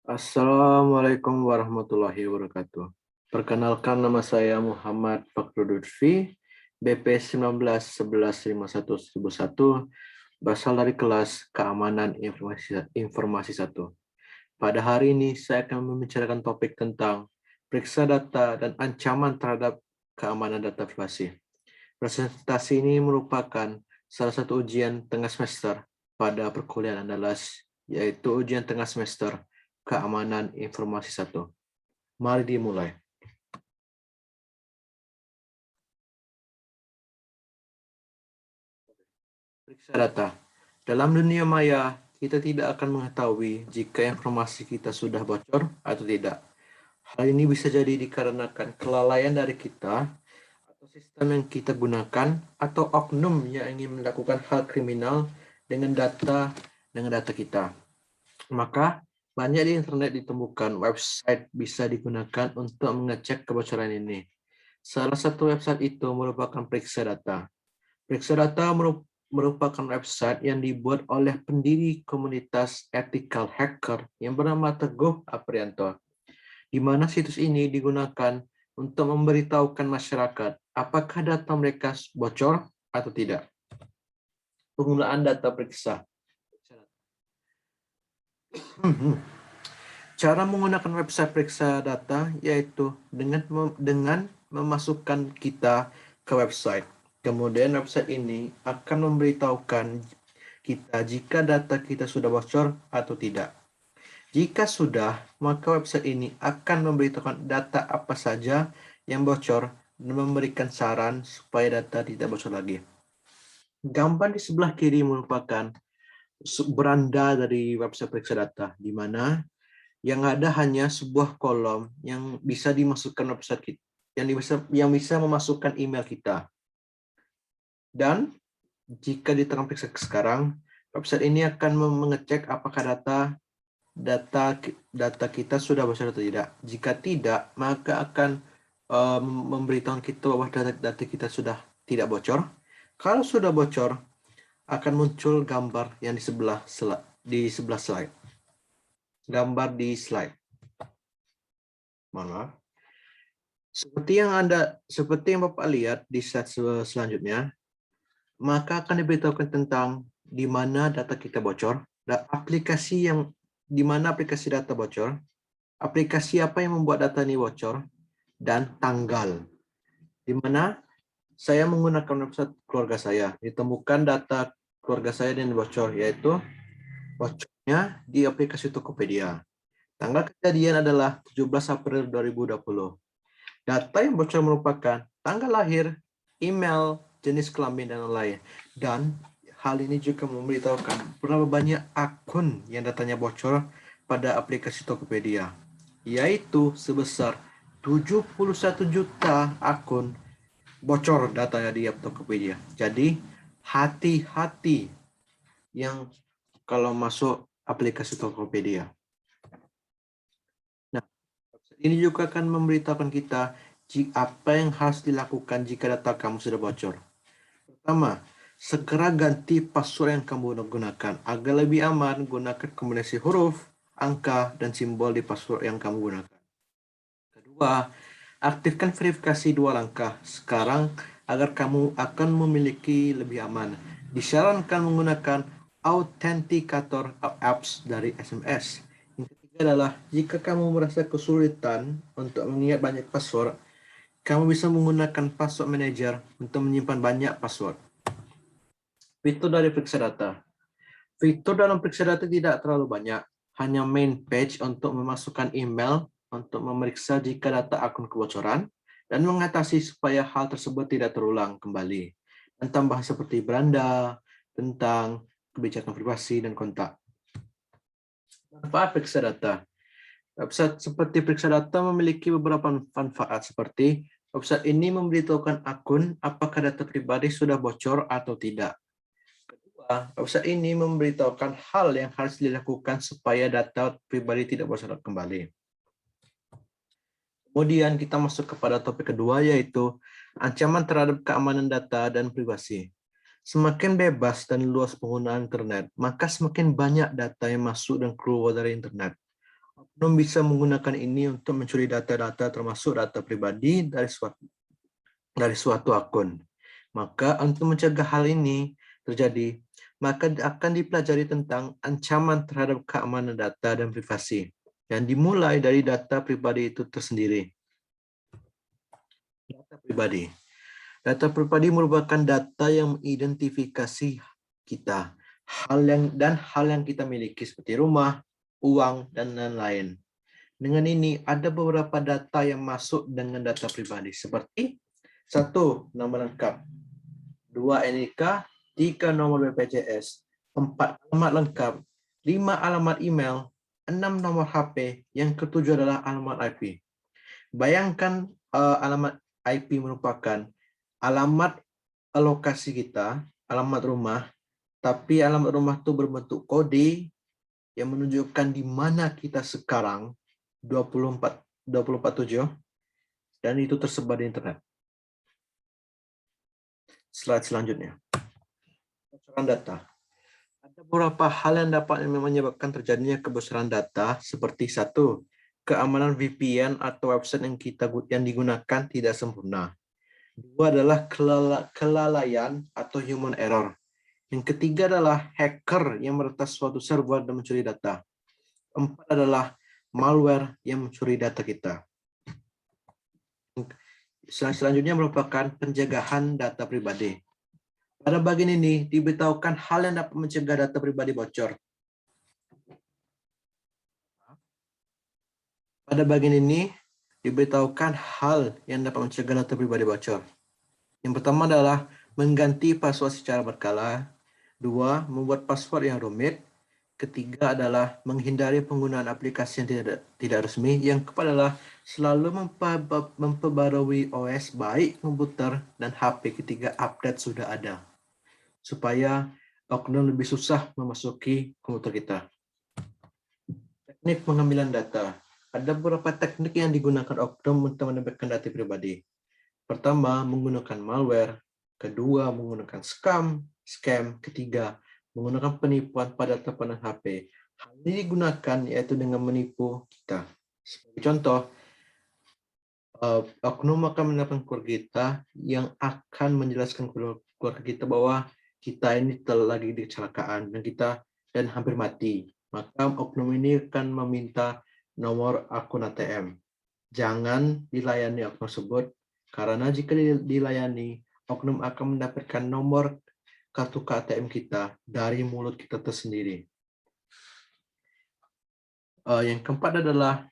Assalamualaikum warahmatullahi wabarakatuh. Perkenalkan, nama saya Muhammad Fakhrul Lutfi, BP 1911511001, berasal dari kelas Keamanan Informasi 1. Pada hari ini saya akan membicarakan topik tentang periksa data dan ancaman terhadap keamanan data privasi. Presentasi ini merupakan salah satu ujian tengah semester pada perkuliahan Andalas, yaitu ujian tengah semester Keamanan Informasi 1. Mari dimulai. Periksa data. Dalam dunia maya, kita tidak akan mengetahui jika informasi kita sudah bocor atau tidak. Hal ini bisa jadi dikarenakan kelalaian dari kita, atau sistem yang kita gunakan, atau oknum yang ingin melakukan hal kriminal dengan data kita. Maka, banyak di internet ditemukan website bisa digunakan untuk mengecek kebocoran ini. Salah satu website itu merupakan Periksa Data. Periksa Data merupakan website yang dibuat oleh pendiri komunitas ethical hacker yang bernama Teguh Aprianto, di mana situs ini digunakan untuk memberitahukan masyarakat apakah data mereka bocor atau tidak. Penggunaan data periksa. Cara menggunakan website periksa data yaitu dengan memasukkan kita ke website. Kemudian website ini akan memberitahukan kita jika data kita sudah bocor atau tidak. Jika sudah, maka website ini akan memberitahukan data apa saja yang bocor dan memberikan saran supaya data tidak bocor lagi. Gambar di sebelah kiri merupakan beranda dari website periksa data, di mana yang ada hanya sebuah kolom yang bisa dimasukkan website kita, yang bisa memasukkan email kita. Dan jika ditekan periksa sekarang, website ini akan mengecek apakah data kita sudah bocor atau tidak. Jika tidak, maka akan memberitahu kita bahwa data kita sudah tidak bocor. Kalau sudah bocor, akan muncul gambar yang di sebelah slide. Gambar di slide. Mohon maaf. Seperti yang Bapak lihat di slide selanjutnya, maka akan diberitahukan tentang di mana data kita bocor, dan di mana aplikasi data bocor, aplikasi apa yang membuat data ini bocor, dan tanggal. Di mana saya menggunakan website keluarga saya, ditemukan data keluarga saya yang bocor, yaitu bocornya di aplikasi Tokopedia. Tanggal kejadian adalah 17 April 2020. Data yang bocor merupakan tanggal lahir, email, jenis kelamin, dan lain-lain. Dan hal ini juga memberitahukan berapa banyak akun yang datanya bocor pada aplikasi Tokopedia, yaitu sebesar 71 juta akun bocor datanya di Tokopedia. Jadi, hati-hati yang kalau masuk aplikasi Tokopedia. Nah, ini juga akan memberitahukan kita apa yang harus dilakukan jika data kamu sudah bocor. Pertama, segera ganti password yang kamu gunakan. Agar lebih aman, gunakan kombinasi huruf, angka, dan simbol di password yang kamu gunakan. Kedua, aktifkan verifikasi 2 langkah sekarang agar kamu akan memiliki lebih aman. Disarankan menggunakan Authenticator apps dari SMS. Yang ketiga adalah, jika kamu merasa kesulitan untuk mengingat banyak password, kamu bisa menggunakan password manager untuk menyimpan banyak password. Fitur dari periksa data. Fitur dalam periksa data tidak terlalu banyak, hanya main page untuk memasukkan email, untuk memeriksa jika data akun kebocoran, dan mengatasi supaya hal tersebut tidak terulang kembali. Dan tambahan seperti beranda, tentang kebijakan privasi, dan kontak. Manfaat periksa data. Website seperti periksa data memiliki beberapa manfaat seperti website ini memberitahukan akun apakah data pribadi sudah bocor atau tidak. Kedua, website ini memberitahukan hal yang harus dilakukan supaya data pribadi tidak bocor kembali. Kemudian kita masuk kepada topik kedua, yaitu ancaman terhadap keamanan data dan privasi. Semakin bebas dan luas penggunaan internet, maka semakin banyak data yang masuk dan keluar dari internet. oknum bisa menggunakan ini untuk mencuri data-data termasuk data pribadi dari suatu akun. Maka untuk mencegah hal ini terjadi, maka akan dipelajari tentang ancaman terhadap keamanan data dan privasi yang dimulai dari data pribadi itu tersendiri. Data pribadi. Data pribadi merupakan data yang mengidentifikasi kita, hal yang kita miliki seperti rumah, uang, dan lain-lain. Dengan ini, ada beberapa data yang masuk dengan data pribadi, seperti 1. Nama lengkap, 2. NIK, 3. Nomor BPJS, 4. Alamat lengkap, 5. Alamat email, 6. Nomor HP, yang ketujuh adalah alamat IP. Bayangkan alamat IP merupakan alamat lokasi kita, alamat rumah, tapi alamat rumah itu berbentuk kode yang menunjukkan di mana kita sekarang 24/7 dan itu tersebar di internet. Slide selanjutnya. Kebocoran data. Ada beberapa hal yang dapat menyebabkan terjadinya kebocoran data seperti 1. Keamanan VPN atau website yang digunakan tidak sempurna. 2 adalah kelalaian atau human error. Yang ketiga adalah hacker yang meretas suatu server dan mencuri data. 4 adalah malware yang mencuri data kita. Selanjutnya merupakan pencegahan data pribadi. Pada bagian ini diberitahukan hal yang dapat mencegah data pribadi bocor. Pada bagian ini diberitahukan hal yang dapat mencegah data pribadi bocor. Yang pertama adalah mengganti password secara berkala. 2. Membuat password yang rumit. Ketiga adalah menghindari penggunaan aplikasi yang tidak resmi. Yang keempat adalah selalu memperbarui OS baik komputer dan HP ketika update sudah ada, supaya oknum lebih susah memasuki komputer kita. Teknik pengambilan data. Ada beberapa teknik yang digunakan oknum untuk mendapatkan data pribadi. Pertama, menggunakan malware. Kedua, menggunakan scam. Ketiga, menggunakan penipuan pada teleponan HP. Hal ini digunakan yaitu dengan menipu kita. Sebagai contoh, oknum akan menelpon keluarga kita yang akan menjelaskan keluarga kita bahwa kita ini telah lagi di kecelakaan dan hampir mati. Maka oknum ini akan meminta nomor akun ATM. Jangan dilayani oknum tersebut, karena jika dilayani, oknum akan mendapatkan nomor kartu ATM kita dari mulut kita tersendiri. Yang keempat adalah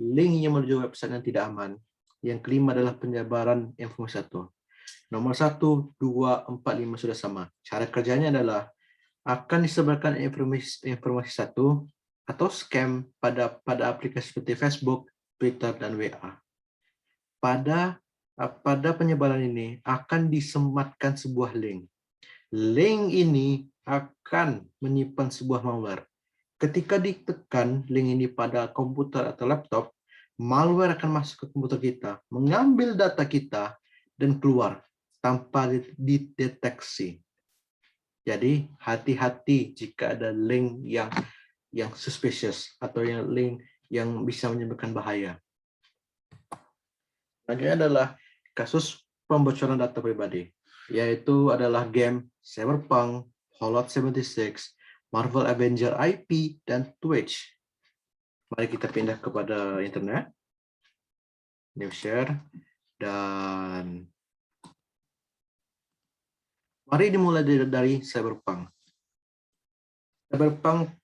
link yang menuju website yang tidak aman. Yang kelima adalah penyebaran informasi satu. Nomor 1, 2, 4, 5 sudah sama. Cara kerjanya adalah akan disebarkan informasi satu atau scam pada aplikasi seperti Facebook, Twitter, dan WA. Pada penyebaran ini akan disematkan sebuah link. Link ini akan menyimpan sebuah malware. Ketika ditekan link ini pada komputer atau laptop, malware akan masuk ke komputer kita, mengambil data kita, dan keluar tanpa dideteksi. Jadi hati-hati jika ada link yang suspicious atau yang link yang bisa menyebabkan bahaya. Selanjutnya adalah kasus pembocoran data pribadi, yaitu adalah game Cyberpunk, Fallout 76, Marvel Avenger IP, dan Twitch. Mari kita pindah kepada internet, new share, dan mari dimulai dari Cyberpunk. Cyberpunk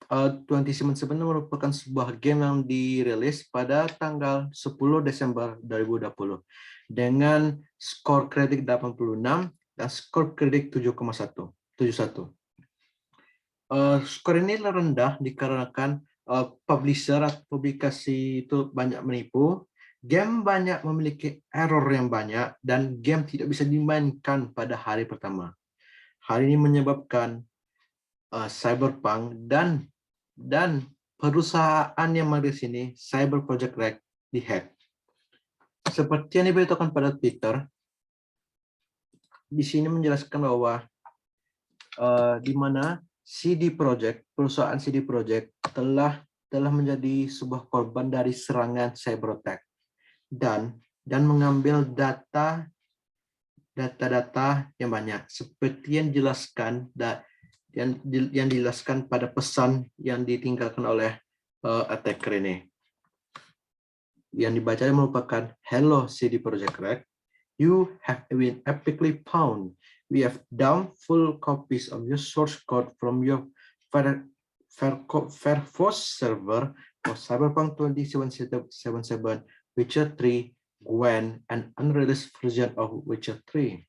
2077 merupakan sebuah game yang dirilis pada tanggal 10 Desember 2020 dengan skor kritik 86 dan skor kritik 7,71. Skor ini rendah dikarenakan publisher atau publikasi itu banyak menipu, game banyak memiliki error yang banyak, dan game tidak bisa dimainkan pada hari pertama. Hal ini menyebabkan Cyberpunk dan perusahaan yang merilis ini, Cyber Project Red, dihack. Seperti yang diberitahukan pada Twitter, di sini menjelaskan bahwa di mana perusahaan CD Projekt telah telah menjadi sebuah korban dari serangan cyber attack dan mengambil data yang banyak seperti yang dijelaskan yang dijelaskan pada pesan yang ditinggalkan oleh attacker ini. Yang dibaca merupakan "Hello CD Projekt Red, you have been epically pwned. We have dumped full copies of your source code from your Firefox server for Cyberpunk 2077, Witcher 3, Gwen, and unreleased version of Witcher 3.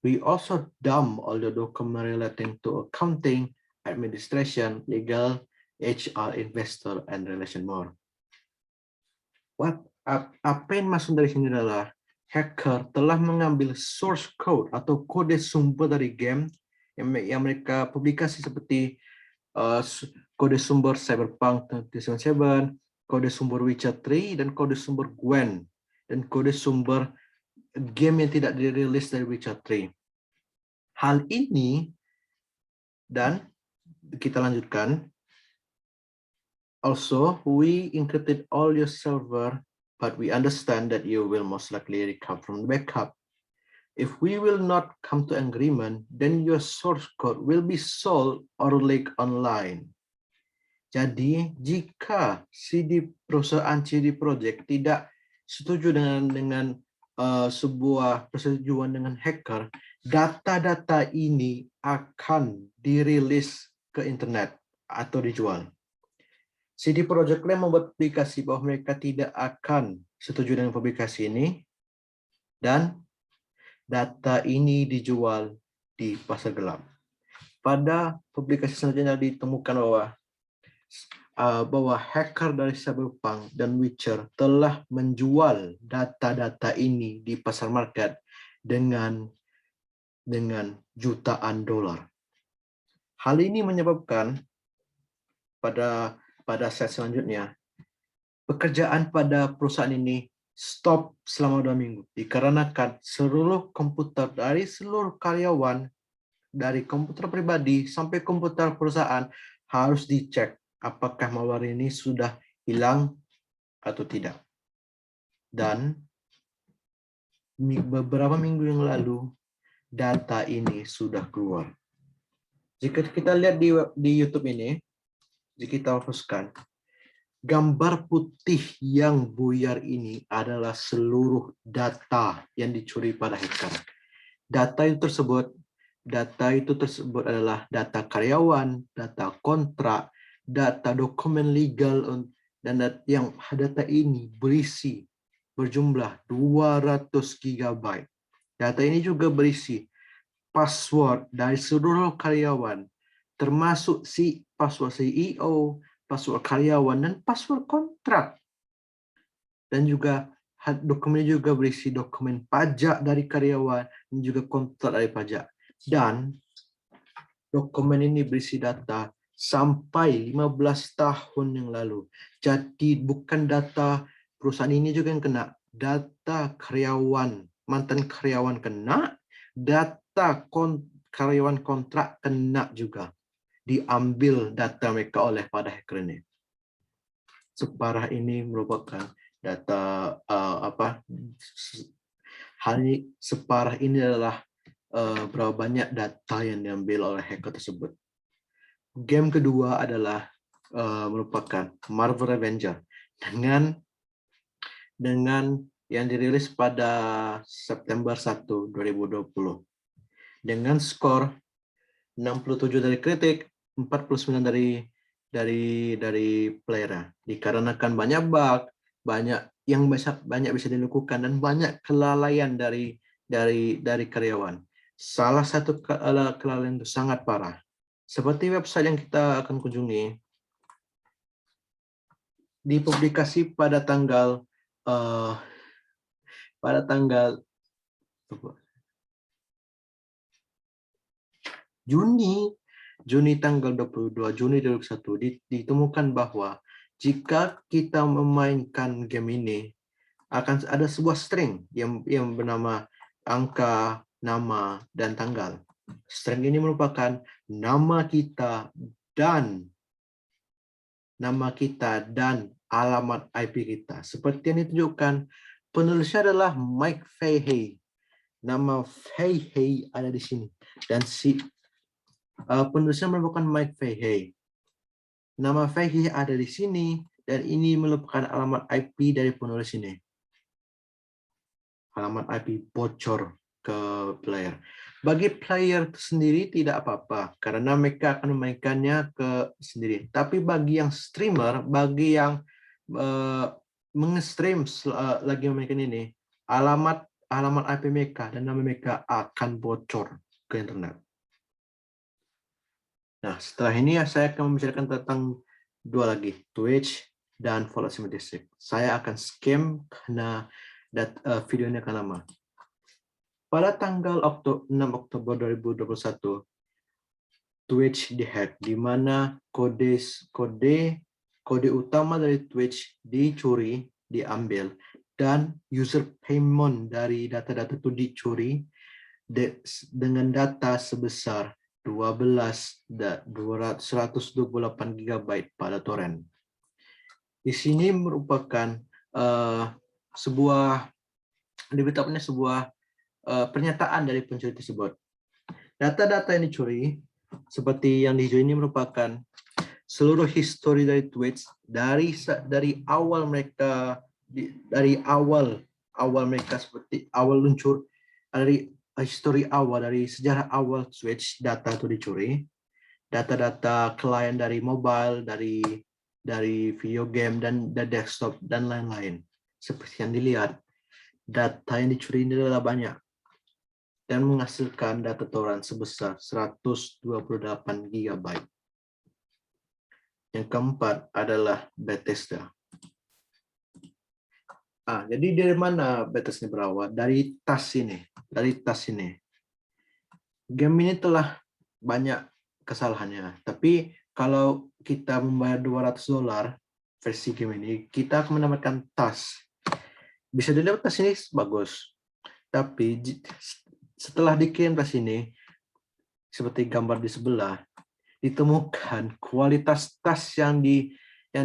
We also dump all the documents relating to accounting, administration, legal, HR, investor, and relation more." Apa yang masuk dari sini adalah hacker telah mengambil source code atau kode sumber dari game yang mereka publikasi seperti kode sumber Cyberpunk 2077, kode sumber Witcher 3, dan kode sumber Gwen, dan kode sumber game yang tidak dirilis dari Witcher 3. Hal ini, dan kita lanjutkan, also, we encrypted all your server, but we understand that you will most likely recover from the backup. If we will not come to agreement, then your source code will be sold or leaked online. Jadi, jika perusahaan CD Projekt tidak setuju dengan sebuah persetujuan dengan hacker, data-data ini akan dirilis ke internet atau dijual. CD Projekt Red membuat publikasi bahwa mereka tidak akan setuju dengan publikasi ini, dan data ini dijual di pasar gelap. Pada publikasi selanjutnya ditemukan bahwa hacker dari Cyberpunk dan Witcher telah menjual data-data ini di pasar market dengan jutaan dolar. Hal ini menyebabkan pada set selanjutnya, pekerjaan pada perusahaan ini stop selama 2 minggu dikarenakan seluruh komputer dari seluruh karyawan, dari komputer pribadi sampai komputer perusahaan, harus dicek apakah malware ini sudah hilang atau tidak. Dan beberapa minggu yang lalu, data ini sudah keluar. Jika kita lihat di YouTube ini, jika kita hapuskan, gambar putih yang buyar ini adalah seluruh data yang dicuri pada hacker. Data itu tersebut adalah data karyawan, data kontrak, data dokumen legal, dan data ini berjumlah 200 GB. Data ini juga berisi password dari seluruh karyawan, termasuk password CEO, password karyawan, dan password kontrak. Dan juga dokumen juga berisi dokumen pajak dari karyawan dan juga kontrak dari pajak. Dan dokumen ini berisi data sampai 15 tahun yang lalu. Jadi bukan data perusahaan ini juga yang kena, data karyawan, mantan karyawan kena, data karyawan kontrak kena juga. Diambil data mereka oleh pada hacker ini. Separah ini merupakan data separah ini adalah berapa banyak data yang diambil oleh hacker tersebut. Game kedua adalah merupakan Marvel Avenger dengan yang dirilis pada September 1, 2020 dengan skor 67 dari kritik, 49 dari player. Dikarenakan banyak bug, banyak bisa dilakukan, dan banyak kelalaian dari karyawan. Salah satu kelalaian itu sangat parah. Seperti website yang kita akan kunjungi, dipublikasi pada tanggal Juni tanggal 22 Juni 2021 ditemukan bahwa jika kita memainkan game ini, akan ada sebuah string yang bernama angka, nama, dan tanggal. String ini merupakan nama kita dan nama kita, dan alamat IP kita. Seperti yang ditunjukkan, penulisnya adalah Mike Fahey. Nama Fahey ada di sini. Dan penulisnya merupakan Mike Fahey. Nama Fahey ada di sini, dan ini merupakan alamat IP dari penulis ini. Alamat IP bocor ke player. Bagi player sendiri tidak apa-apa, karena mereka akan memainkannya ke sendiri. Tapi bagi yang streamer, bagi yang mengestream lagi memainkan ini, alamat IP mereka dan nama mereka akan bocor ke internet. Nah, setelah ini saya akan membicarakan tentang dua lagi, Twitch dan Fallout 76. Saya akan skim karena videonya akan lama. Pada tanggal 6 Oktober 2021, Twitch dihack, di mana kode utama dari Twitch dicuri, diambil, dan user payment dari data-data itu dicuri dengan data sebesar 128 GB pada torrent. Di sini merupakan sebuah pernyataan dari pencuri tersebut. Data-data yang dicuri seperti yang di hijau ini merupakan seluruh histori dari Twitch dari awal mereka seperti awal luncur, dari histori awal, dari sejarah awal Twitch. Data itu dicuri, data-data klien dari mobile, dari video game dan desktop dan lain-lain. Seperti yang dilihat, data yang dicuri ini adalah banyak dan menghasilkan data torrent sebesar 128 GB. Yang keempat adalah Bethesda. Jadi dari mana Bethesda berawal? Dari tas ini. Game ini telah banyak kesalahannya, tapi kalau kita membayar $200 versi game ini, kita akan mendapatkan tas. Bisa dilihat tas ini bagus, tapi setelah dikirim tas ini, seperti gambar di sebelah, ditemukan kualitas tas yang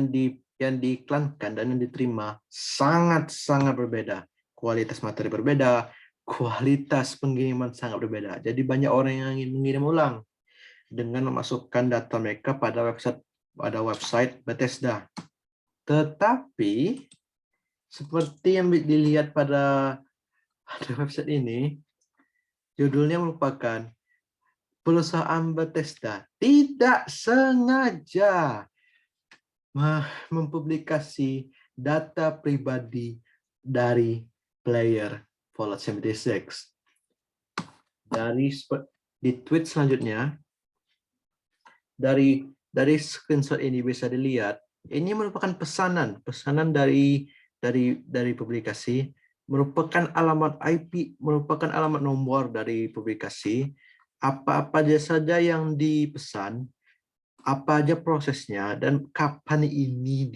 diiklankan dan yang diterima sangat-sangat berbeda. Kualitas materi berbeda, kualitas pengiriman sangat berbeda. Jadi banyak orang yang ingin mengirim ulang dengan memasukkan data mereka pada website Bethesda. Tetapi seperti yang dilihat pada website ini, judulnya merupakan perusahaan Bethesda tidak sengaja mempublikasi data pribadi dari player Fallout 76. Di tweet selanjutnya, dari screenshot ini bisa dilihat, ini merupakan pesanan dari publikasi, merupakan alamat IP, merupakan alamat nomor dari publikasi, apa saja yang dipesan, apa aja prosesnya, dan kapan ini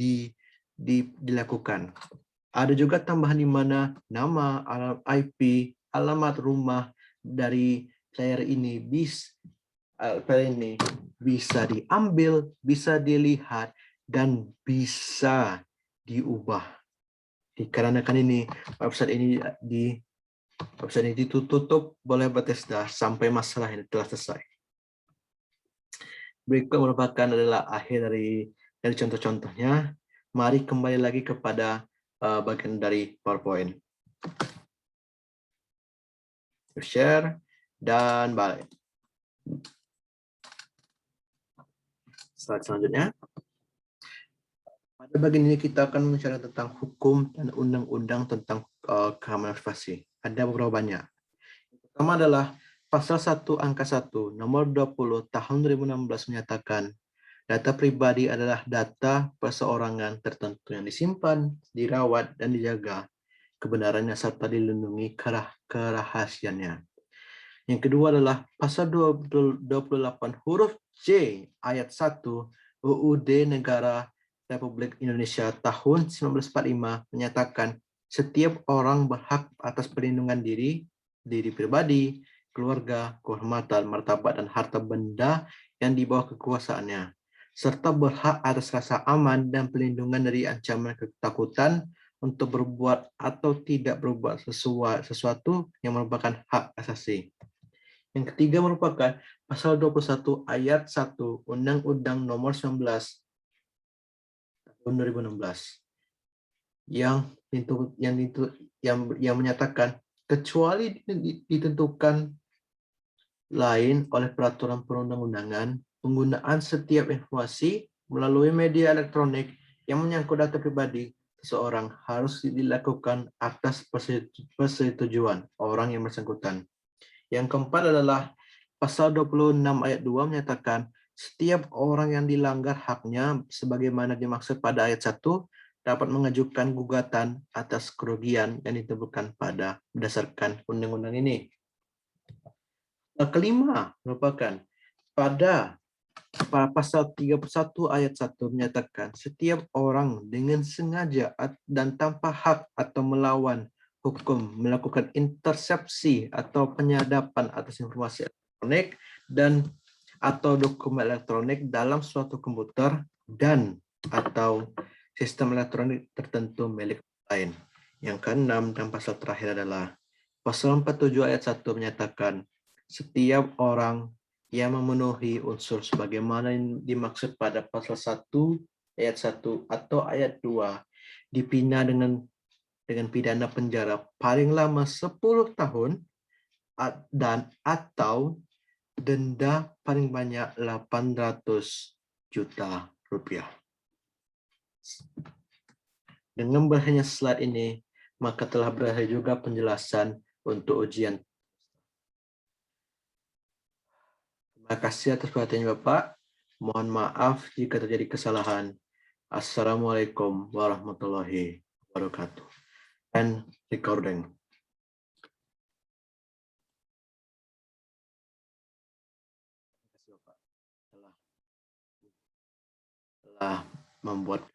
dilakukan. Ada juga tambahan di mana nama, alamat IP, alamat rumah dari player ini bisa diambil, bisa dilihat, dan bisa diubah. Dikarenakan ini website ini ditutup oleh Bethesda sampai masalah ini telah selesai. Berikut merupakan adalah akhir dari contoh-contohnya. Mari kembali lagi kepada bagian dari PowerPoint. Share dan balik. Slide selanjutnya. Pada bagian ini kita akan membicarakan tentang hukum dan undang-undang tentang keamanan privasi. Ada beberapa banyak. Yang pertama adalah Pasal 1 Angka 1 Nomor 20 Tahun 2016 menyatakan data pribadi adalah data perseorangan tertentu yang disimpan, dirawat, dan dijaga kebenarannya serta dilindungi kerahasiaannya. Yang kedua adalah Pasal 28 huruf J ayat 1 UUD Negara Republik Indonesia tahun 1945 menyatakan setiap orang berhak atas perlindungan diri pribadi, keluarga, kehormatan, martabat, dan harta benda yang di bawah kekuasaannya. serta berhak atas rasa aman dan pelindungan dari ancaman ketakutan untuk berbuat atau tidak berbuat sesuatu yang merupakan hak asasi. Yang ketiga merupakan pasal 21 ayat 1 Undang-Undang Nomor 19 tahun 2016 yang menyatakan kecuali ditentukan lain oleh peraturan perundang-undangan, penggunaan setiap informasi melalui media elektronik yang menyangkut data pribadi seseorang harus dilakukan atas persetujuan orang yang bersangkutan. Yang keempat adalah pasal 26 ayat 2 menyatakan setiap orang yang dilanggar haknya sebagaimana dimaksud pada ayat 1 dapat mengajukan gugatan atas kerugian yang ditemukan pada berdasarkan undang-undang ini. Kelima merupakan pada pasal 31 ayat 1 menyatakan setiap orang dengan sengaja dan tanpa hak atau melawan hukum melakukan intersepsi atau penyadapan atas informasi elektronik dan atau dokumen elektronik dalam suatu komputer dan atau sistem elektronik tertentu milik lain. Yang keenam dan pasal terakhir adalah pasal 47 ayat 1 menyatakan setiap orang yang memenuhi unsur sebagaimana yang dimaksud pada pasal 1 ayat 1 atau ayat 2 dipidana dengan pidana penjara paling lama 10 tahun dan atau denda paling banyak 800 juta rupiah. Dengan berakhirnya slide ini, maka telah berakhir juga penjelasan untuk ujian. Terima kasih atas perhatiannya Bapak. Mohon maaf jika terjadi kesalahan. Assalamualaikum warahmatullahi wabarakatuh. And recording. Terima kasih Bapak telah membuat